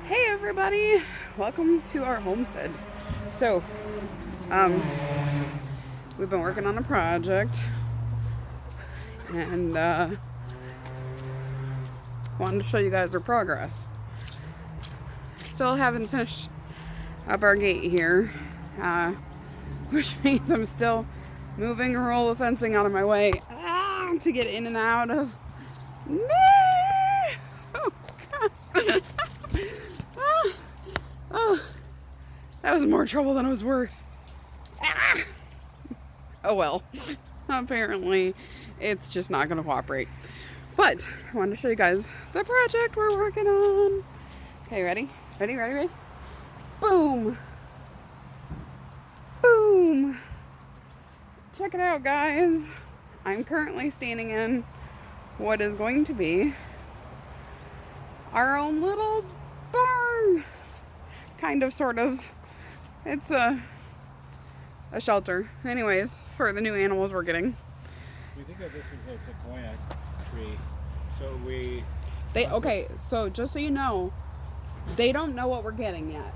Hey everybody, welcome to our homestead. So, we've been working on a project and wanted to show you guys our progress. Still haven't finished up our gate here, which means I'm still moving a roll of fencing out of my way to get in and out of. Oh God. Oh, that was more trouble than it was worth. Oh well. Apparently, it's just not going to cooperate. But I wanted to show you guys the project we're working on. Okay, ready? Ready? Boom! Boom! Check it out, guys. I'm currently standing in what is going to be our own little barn. Kind of, sort of. It's a shelter. Anyways, for the new animals we're getting. We think that this is a sequoia tree. Okay, so just so you know, they don't know what we're getting yet.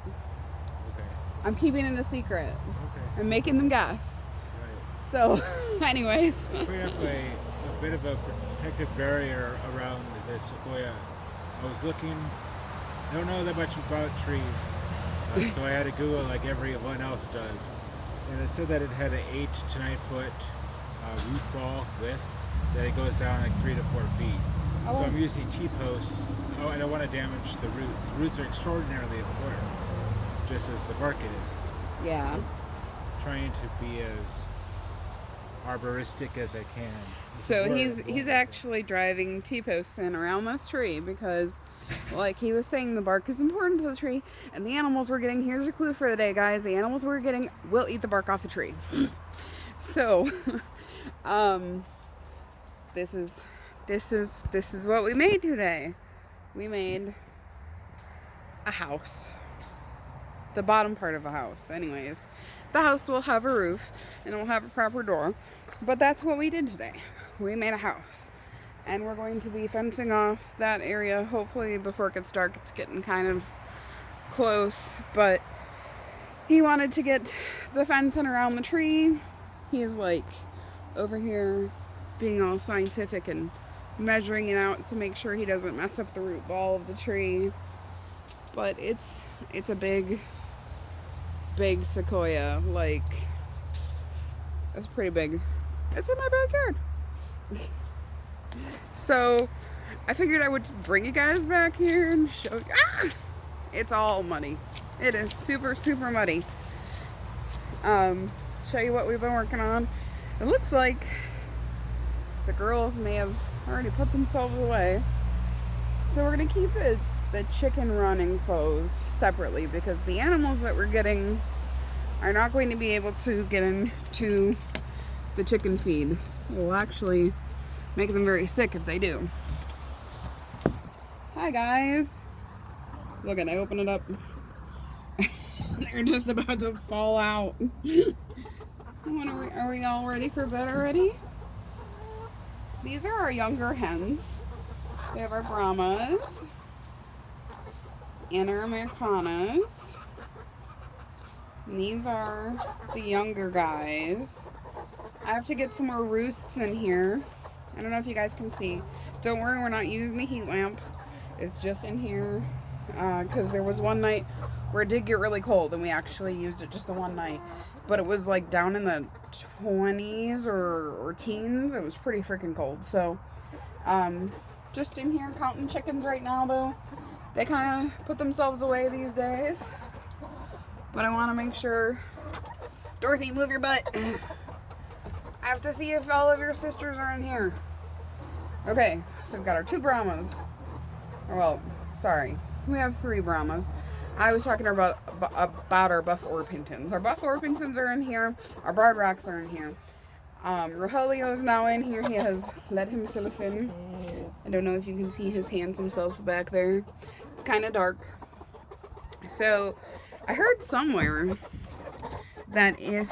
Okay. I'm keeping it a secret. Okay. I'm making them guess. Right. So, anyways. We have a bit of a protective barrier around the sequoia. I was looking, I don't know that much about trees, so I had to Google like everyone else does. And it said that it had an 8 to 9 foot root ball width, that it goes down like 3 to 4 feet. Oh. So I'm using T-posts. Oh, I don't want to damage the roots. Roots are extraordinarily important, just as the bark is. Yeah. So trying to be as arboristic as I can. So he's actually driving T-posts in around this tree because, like he was saying, the bark is important to the tree, and the animals we're getting. Here's your clue for the day, guys. The animals we're getting will eat the bark off the tree. So, this is what we made today. We made a house. The bottom part of a house. Anyways, the house will have a roof and it will have a proper door. But that's what we did today. We made a house. And we're going to be fencing off that area hopefully before it gets dark. It's getting kind of close. But he wanted to get the fencing around the tree. He's like over here being all scientific and measuring it out to make sure he doesn't mess up the root ball of the tree. But it's a big sequoia. Like, it's pretty big. It's in my backyard. So I figured I would bring you guys back here and show you. It's all muddy. It is super muddy. Show you what we've been working on. It looks like the girls may have already put themselves away. So we're gonna keep the chicken run enclosed separately because the animals that we're getting are not going to be able to get into the chicken feed. It will actually make them very sick if they do. Hi guys. Look, I open it up. They're just about to fall out. Are we all ready for bed already? These are our younger hens. We have our Brahmas and our Americanas. And these are the younger guys. I have to get some more roosts in here. I don't know if you guys can see. Don't worry, we're not using the heat lamp. It's just in here because there was one night where it did get really cold and we actually used it just the one night. But it was like down in the 20s or teens. It was pretty freaking cold. So just in here counting chickens right now though. They kind of put themselves away these days. But I want to make sure. Dorothy, move your butt. I have to see if all of your sisters are in here. Okay, so we've got our 2 Brahmas. Well, sorry. We have 3 Brahmas. I was talking about our Buff Orpingtons. Our Buff Orpingtons are in here. Our Barred Rocks are in here. Rogelio is now in here. He has let himself in. I don't know if you can see his handsome self back there. It's kind of dark. So, I heard somewhere that if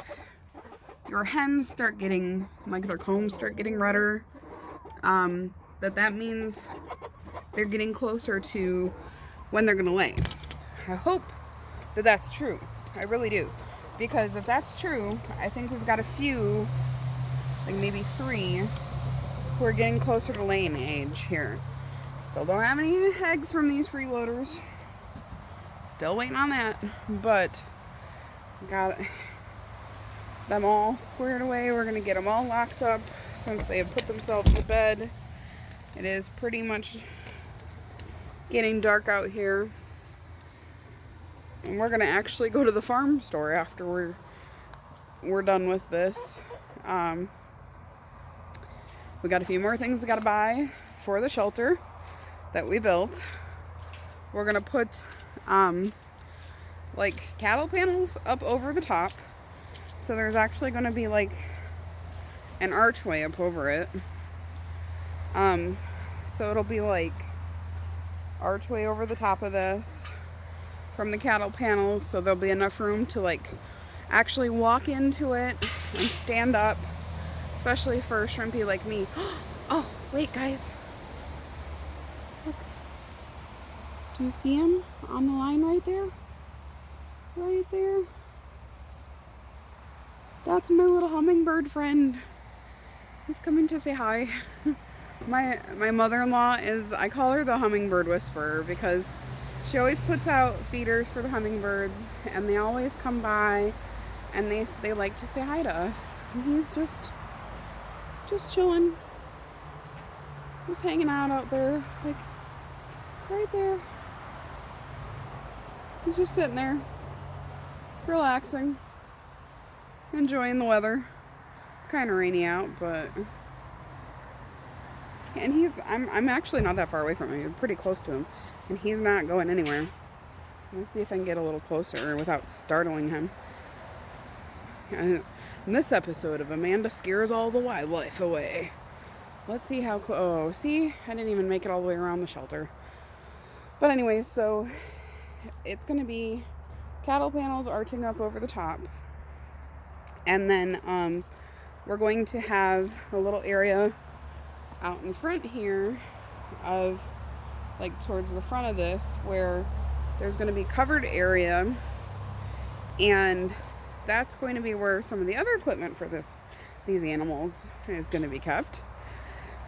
your hens start getting, like their combs start getting redder, that means they're getting closer to when they're gonna lay. I hope that that's true. I really do. Because if that's true, I think we've got a few, like maybe 3, who are getting closer to laying age here. Still don't have any eggs from these freeloaders. Still waiting on that. But got them all squared away. We're going to get them all locked up since they have put themselves to bed. It is pretty much getting dark out here. And we're going to actually go to the farm store after we're done with this. We got a few more things we got to buy for the shelter that we built. We're going to put like cattle panels up over the top. So there's actually going to be like an archway up over it. So it'll be like archway over the top of this from the cattle panels, so there'll be enough room to like actually walk into it and stand up, especially for a shrimpy like me. Oh, wait guys. Look. Do you see him on the line right there? Right there. That's my little hummingbird friend. He's coming to say hi. My mother-in-law is, I call her the hummingbird whisperer because she always puts out feeders for the hummingbirds and they always come by and they like to say hi to us. And he's just chilling. Just hanging out there, like right there. He's just sitting there, relaxing, enjoying the weather. It's kind of rainy out, but and I'm actually not that far away from him. I'm pretty close to him, and he's not going anywhere. Let's see if I can get a little closer without startling him. In this episode of Amanda Scares All the Wildlife Away. Let's see how close. Oh, see? I didn't even make it all the way around the shelter. But anyways, so it's going to be cattle panels arching up over the top. And then we're going to have a little area out in front here of, like, towards the front of this, where there's going to be covered area, and that's going to be where some of the other equipment for these animals is going to be kept,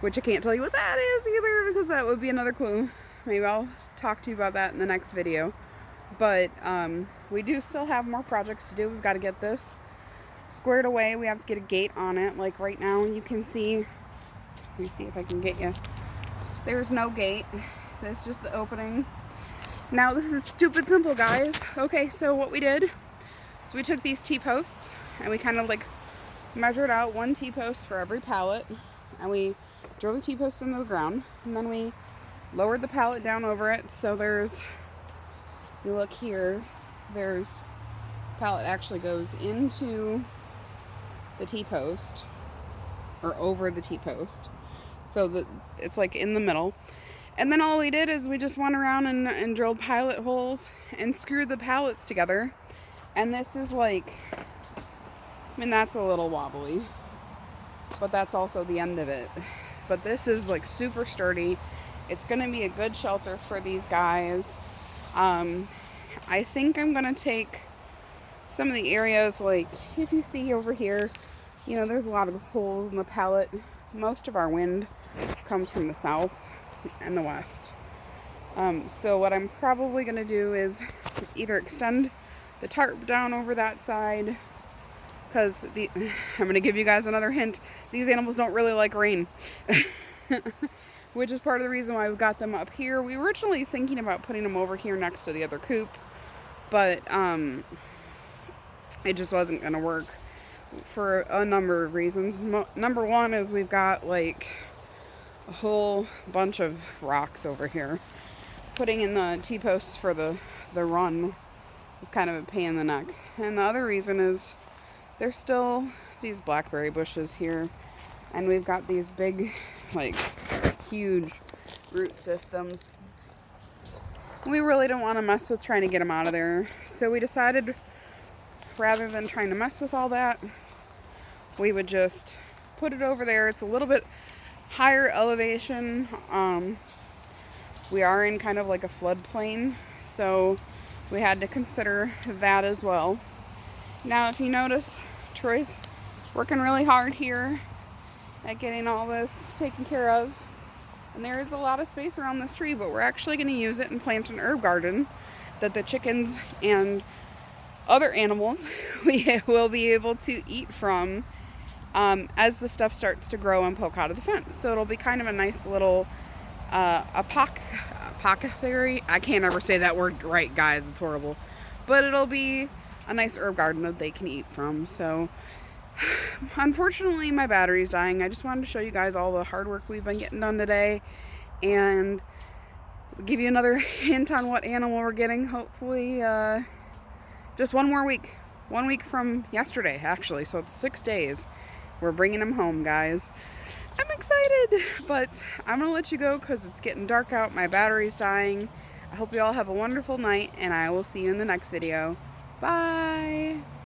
which I can't tell you what that is either, because that would be another clue. Maybe I'll talk to you about that in the next video. But we do still have more projects to do. We've got to get this squared away. We have to get a gate on it. Like right now, you can see. Let me see if I can get you. There's no gate. That's just the opening. Now this is stupid simple, guys. Okay, so what we did is we took these T-posts and we kind of like measured out 1 T-post for every pallet, and we drove the T-posts into the ground, and then we lowered the pallet down over it. So there's, you look here, there's pallet actually goes into the T-post or over the T-post, so that it's like in the middle. And then all we did is we just went around and drilled pilot holes and screwed the pallets together. And this is like, I mean, that's a little wobbly, but that's also the end of it. But this is like super sturdy. It's going to be a good shelter for these guys. I think I'm going to take some of the areas, like if you see over here, you know, there's a lot of holes in the pallet. Most of our wind comes from the south and the west. So what I'm probably going to do is either extend the tarp down over that side, because I'm going to give you guys another hint. These animals don't really like rain. Which is part of the reason why we've got them up here. We were originally thinking about putting them over here next to the other coop, but it just wasn't going to work for a number of reasons. Number one is we've got like a whole bunch of rocks over here. Putting in the T-posts for the run was kind of a pain in the neck. And the other reason is there's still these blackberry bushes here, and we've got these big, like, huge root systems. We really don't want to mess with trying to get them out of there. So we decided, rather than trying to mess with all that, we would just put it over there. It's a little bit higher elevation. We are in kind of like a floodplain, so we had to consider that as well. Now, if you notice, Troy's working really hard here at getting all this taken care of. And there is a lot of space around this tree, but we're actually going to use it and plant an herb garden that the chickens and other animals we will be able to eat from as the stuff starts to grow and poke out of the fence. So it'll be kind of a nice little apothecary. I can't ever say that word right, guys. It's horrible. But it'll be a nice herb garden that they can eat from. So unfortunately, my battery's dying. I just wanted to show you guys all the hard work we've been getting done today and give you another hint on what animal we're getting. Hopefully, just one more week. 1 week from yesterday, actually. So it's 6 days. We're bringing him home, guys. I'm excited, but I'm going to let you go because it's getting dark out. My battery's dying. I hope you all have a wonderful night, and I will see you in the next video. Bye!